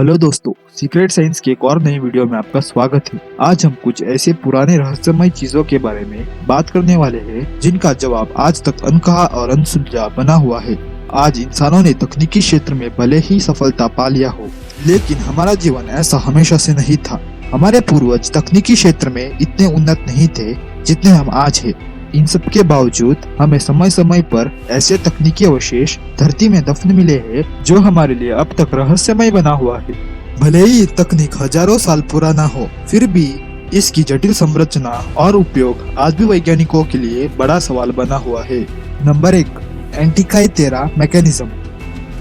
Hello दोस्तों, secret science की एक और नई वीडियो में आपका स्वागत है। आज हम कुछ ऐसे पुराने रहस्यमय चीजों के बारे में बात करने वाले हैं जिनका जवाब आज तक अनकहा और अनसुलझा बना हुआ है। आज इंसानों ने तकनीकी क्षेत्र में भले ही सफलता पा लिया हो, लेकिन हमारा जीवन ऐसा हमेशा से नहीं था। हमारे पूर्वज तकनीकी क्षेत्र में इतने उन्नत नहीं थे जितने हम आज हैं। इन सब के बावजूद हमें समय समय पर ऐसे तकनीकी अवशेष धरती में दफन मिले हैं जो हमारे लिए अब तक रहस्यमय बना हुआ है। भले ही तकनीक हजारों साल पुराना हो, फिर भी इसकी जटिल संरचना और उपयोग आज भी वैज्ञानिकों के लिए बड़ा सवाल बना हुआ है। Number 1, एंटिकाइथेरा mechanism.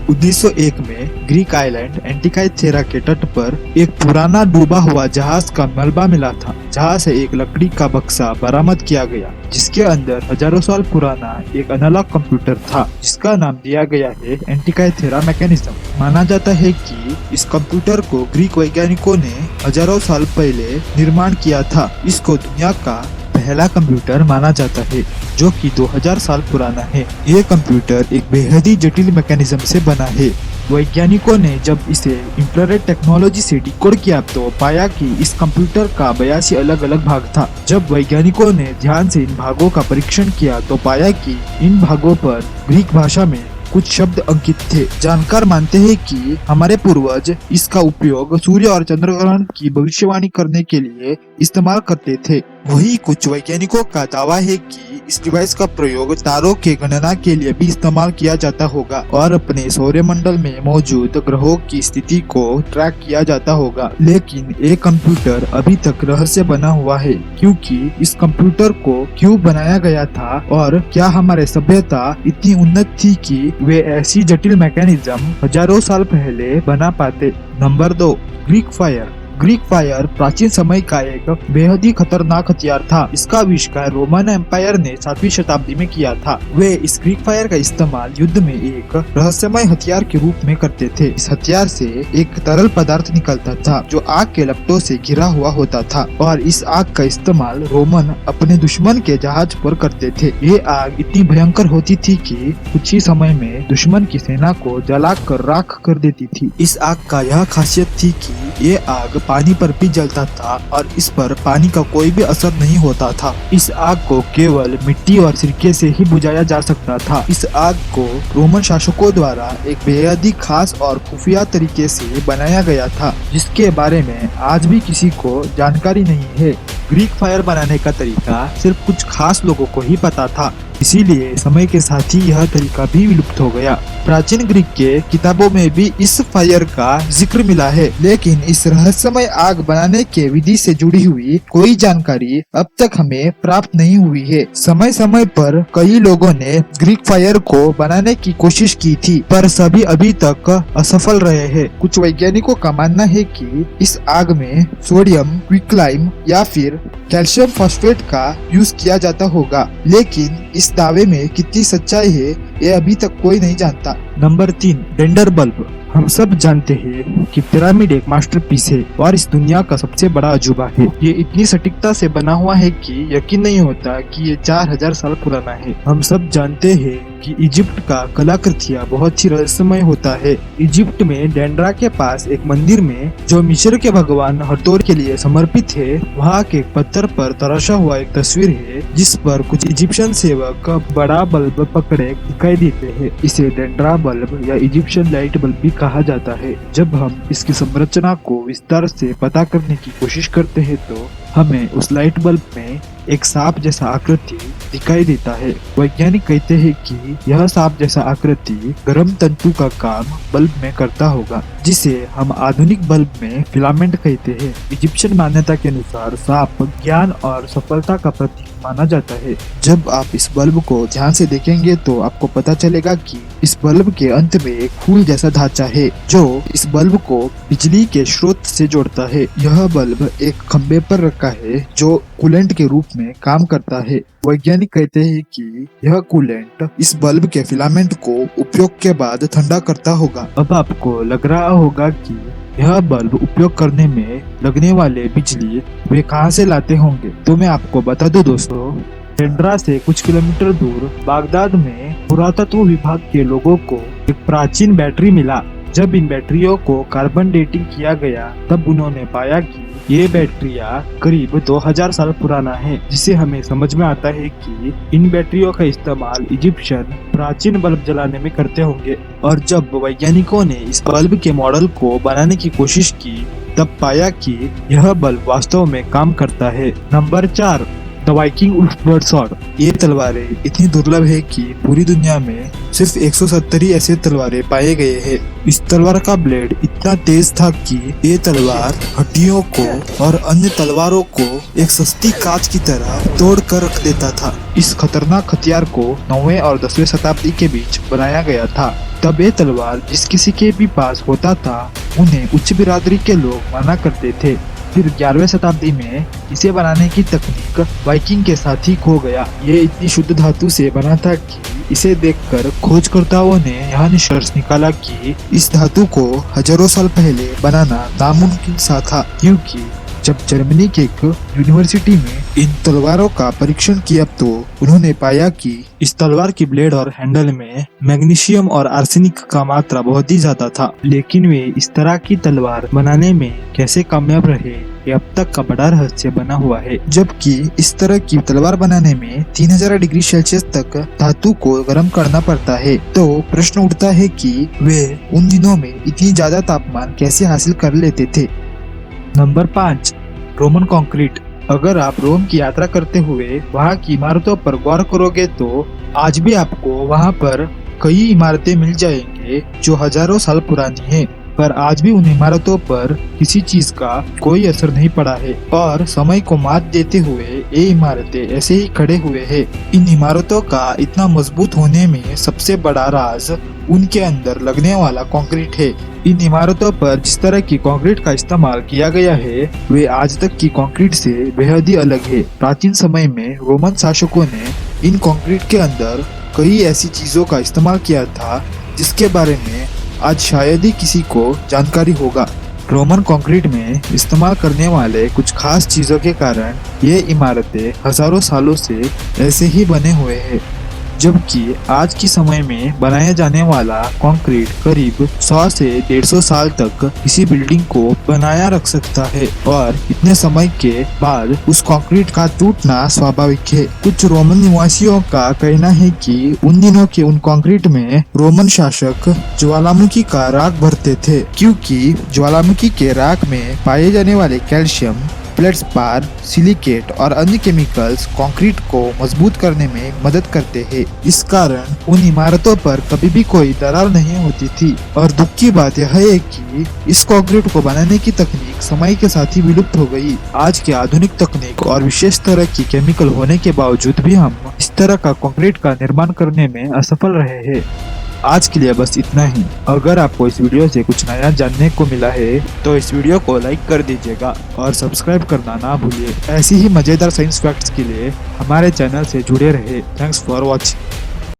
1901 में ग्रीक आइलैंड एंटिकाइथेरा के तट पर एक पुराना डूबा हुआ जहाज का मलबा मिला था। जहां से एक लकड़ी का बक्सा बरामद किया गया जिसके अंदर हजारों साल पुराना एक एनालॉग कंप्यूटर था जिसका नाम दिया गया है एंटिकाइथेरा मैकेनिज्म। माना जाता है कि इस कंप्यूटर को ग्रीक वैज्ञानिकों ने हजारों साल पहले निर्माण किया था। इसको दुनिया का पहला कंप्यूटर माना जाता है जो कि 2000 साल पुराना है। ये कंप्यूटर एक बेहद ही जटिल मैकेनिज्म से बना है। वैज्ञानिकों ने जब इसे इंफ्रारेड टेक्नोलॉजी से डिकोड किया तो पाया कि इस कंप्यूटर का 82 अलग अलग भाग था। जब वैज्ञानिकों ने ध्यान से इन भागों का परीक्षण किया तो पाया कि इन भागों पर ग्रीक भाषा में कुछ शब्द अंकित थे। जानकार मानते हैं कि हमारे पूर्वज इसका उपयोग सूर्य और चंद्रग्रहण की भविष्यवाणी करने के लिए इस्तेमाल करते थे। वही कुछ वैज्ञानिकों का दावा है कि इस डिवाइस का प्रयोग तारों के गणना के लिए भी इस्तेमाल किया जाता होगा और अपने सौरमंडल में मौजूद ग्रहों की स्थिति को ट्रैक किया जाता होगा। लेकिन ये कंप्यूटर अभी तक रहस्य बना हुआ है, क्योंकि इस कंप्यूटर को क्यों बनाया गया था और क्या हमारे सभ्यता इतनी उन्नत थी कि वे ऐसी जटिल मैकेनिज्म हजारों साल पहले बना पाते। Number 2, Greek fire. Greek fire प्राचीन समय का एक बेहद ही खतरनाक हथियार था। इसका आविष्कार रोमन एम्पायर ने 7वीं शताब्दी में किया था। वे इस ग्रीक फायर का इस्तेमाल युद्ध में एक रहस्यमय हथियार के रूप में करते थे। इस हथियार से एक तरल पदार्थ निकलता था जो आग के लपटों से घिरा हुआ होता था और इस आग का इस्तेमाल रोमन अपने दुश्मन के जहाज पर करते थे। ये आग इतनी भयंकर होती थी कि कुछ ही समय में दुश्मन की सेना को जलाकर राख कर देती थी। इस आग का यह खासियत थी कि ये आग पानी पर भी जलता था और इस पर पानी का कोई भी असर नहीं होता था। इस आग को केवल मिट्टी और सिरके से ही बुझाया जा सकता था। इस आग को रोमन शासकों द्वारा एक बेहद ही खास और खुफिया तरीके से बनाया गया था जिसके बारे में आज भी किसी को जानकारी नहीं है। ग्रीक फायर बनाने का तरीका सिर्फ कुछ खास लोगों को ही पता था, इसीलिए समय के साथ ही यह तरीका भी विलुप्त हो गया। प्राचीन ग्रीक के किताबों में भी इस फायर का जिक्र मिला है, लेकिन इस रहस्यमय आग बनाने के विधि से जुड़ी हुई कोई जानकारी अब तक हमें प्राप्त नहीं हुई है। समय समय पर कई लोगों ने ग्रीक फायर को बनाने की कोशिश की थी, पर सभी अभी तक असफल रहे हैं। कुछ वैज्ञानिकों का मानना है कि इस आग में सोडियम क्विकलाइम या फिर कैल्शियम फॉस्फेट का यूज किया जाता होगा, लेकिन इस दावे में कितनी सच्चाई है ये अभी तक कोई नहीं जानता। Number 3, dander bulb. हम सब जानते हैं कि पिरामिड एक मास्टरपीस है और इस दुनिया का सबसे बड़ा अजूबा है। ये इतनी सटीकता से बना हुआ है कि यकीन नहीं होता कि ये 4000 साल पुराना है। हम सब जानते हैं कि इजिप्ट का कलाकृतियाँ बहुत ही रहस्यमय होता है। इजिप्ट में डेंड्रा के पास एक मंदिर में जो मिस्र के भगवान हथौर के लिए समर्पित है, वहाँ के पत्थर पर तराशा हुआ एक तस्वीर है जिस पर कुछ इजिप्शियन सेवक बड़ा बल्ब पकड़े दिखाई देते हैं। इसे डेंड्रा बल्ब या इजिप्शियन लाइट बल्ब भी कहा जाता है। जब हम इसकी संरचना को विस्तार से पता करने की कोशिश करते हैं तो हमें उस लाइट बल्ब में एक सांप जैसा आकृति दिखाई देता है। वैज्ञानिक कहते हैं कि यह सांप जैसा आकृति गर्म तंतु का काम बल्ब में करता होगा, जिसे हम आधुनिक बल्ब में फिलामेंट कहते हैं। इजिप्शियन मान्यता के अनुसार सांप ज्ञान और सफलता का प्रतीक माना जाता है। जब आप इस बल्ब को ध्यान से देखेंगे तो आपको पता चलेगा कि इस बल्ब के अंत में एक फूल जैसा ढांचा है जो इस बल्ब को बिजली के स्रोत से जोड़ता है। यह बल्ब एक खंबे पर रखा है जो कूलेंट के रूप में काम करता है। वैज्ञानिक कहते हैं कि यह कूलेंट इस बल्ब के फिलामेंट को उपयोग के बाद ठंडा करता होगा। अब आपको लग रहा होगा कि यह बल्ब उपयोग करने में लगने वाले बिजली वे कहां से लाते होंगे, तो मैं आपको बता दूं दोस्तों, डेंड्रा से कुछ किलोमीटर दूर बागदाद में पुरातत्व विभाग के लोगों को एक प्राचीन बैटरी मिला जब इन बैटरियों को कार्बन डेटिंग किया गया तब उन्होंने पाया कि ये बैटरियां करीब 2000 साल पुराना है, जिससे हमें समझ में आता है कि इन बैटरियों का इस्तेमाल इजिप्शियन प्राचीन बल्ब जलाने में करते होंगे। और जब वैज्ञानिकों ने इस बल्ब के मॉडल को बनाने की कोशिश की तब पाया कि यह बल्ब वास्तव में काम करता है। Number 4, the Viking Ulfberht sword. ये तलवारें इतनी दुर्लभ है कि पूरी दुनिया में सिर्फ 170 ही ऐसे तलवारें पाए गए हैं। इस तलवार का ब्लेड इतना तेज था कि ये तलवार हड्डियों को और अन्य तलवारों को एक सस्ती कांच की तरह तोड़ कर रख देता था। इस खतरनाक हथियार को 9वीं और 10वीं शताब्दी के बीच बनाया गया था। तब ये तलवार जिस किसी के भी पास होता था उन्हें उच्च बिरादरी के लोग माना करते थे। फिर 11वीं शताब्दी में इसे बनाने की तकनीक वाइकिंग के साथ ही खो गया। ये इतनी शुद्ध धातु से बना था कि इसे देखकर खोजकर्ताओं ने यह निष्कर्ष निकाला कि इस धातु को हजारों साल पहले बनाना नामुमकिन सा था, क्योंकि जब जर्मनी के एक यूनिवर्सिटी में इन तलवारों का परीक्षण किया तो उन्होंने पाया कि इस तलवार की ब्लेड और हैंडल में मैग्नीशियम और आर्सेनिक का मात्रा बहुत ही ज्यादा था। लेकिन वे इस तरह की तलवार बनाने में कैसे कामयाब रहे, ये अब तक का बड़ा रहस्य बना हुआ है। जबकि इस तरह की तलवार बनाने में 3000 डिग्री सेल्सियस तक धातु को गर्म करना पड़ता है, तो प्रश्न उठता है कि वे उन दिनों में इतनी ज्यादा तापमान कैसे हासिल कर लेते थे। Number 5, Roman concrete. अगर आप रोम की यात्रा करते हुए वहाँ की इमारतों पर गौर करोगे तो आज भी आपको वहाँ पर कई इमारतें मिल जाएंगे जो हजारों साल पुरानी हैं, पर आज भी उन इमारतों पर किसी चीज का कोई असर नहीं पड़ा है और समय को मात देते हुए ये इमारतें ऐसे ही खड़े हुए हैं। इन इमारतों का इतना मजबूत होने में सबसे बड़ा राज उनके अंदर लगने वाला कंक्रीट है। इन इमारतों पर जिस तरह की कंक्रीट का इस्तेमाल किया गया है वे आज तक की कंक्रीट से बेहद ही अलग है। प्राचीन समय में रोमन शासकों ने इन कंक्रीट के अंदर कई ऐसी चीजों का इस्तेमाल किया था जिसके बारे में आज शायद ही किसी को जानकारी होगा। रोमन कंक्रीट में इस्तेमाल करने वाले कुछ खास चीजों के कारण ये इमारतें हजारों सालों से ऐसे ही बने हुए हैं, जबकि आज के समय में बनाया जाने वाला कंक्रीट करीब 100 से 150 साल तक किसी बिल्डिंग को बनाया रख सकता है और इतने समय के बाद उस कंक्रीट का टूटना स्वाभाविक है। कुछ रोमन निवासियों का कहना है कि उन दिनों के उन कंक्रीट में रोमन शासक ज्वालामुखी का राख भरते थे, क्योंकि ज्वालामुखी के राख में पाए जाने वाले कैल्शियम, फेल्डस्पार, सिलिकेट और अन्य केमिकल्स कंक्रीट को मजबूत करने में मदद करते हैं। इस कारण उन इमारतों पर कभी भी कोई दरार नहीं होती थी। और दुख की बात यह है कि इस कंक्रीट को बनाने की तकनीक समय के साथ ही विलुप्त हो गई। आज के आधुनिक तकनीक और विशेष तरह की केमिकल होने के बावजूद भी हम इस तरह का कंक्रीट का निर्माण करने में असफल रहे हैं। आज के लिए बस इतना ही। अगर आपको इस वीडियो से कुछ नया जानने को मिला है तो इस वीडियो को लाइक कर दीजिएगा और सब्सक्राइब करना ना भूलिए। ऐसी ही मजेदार साइंस फैक्ट्स के लिए हमारे चैनल से जुड़े रहे। Thanks for watching.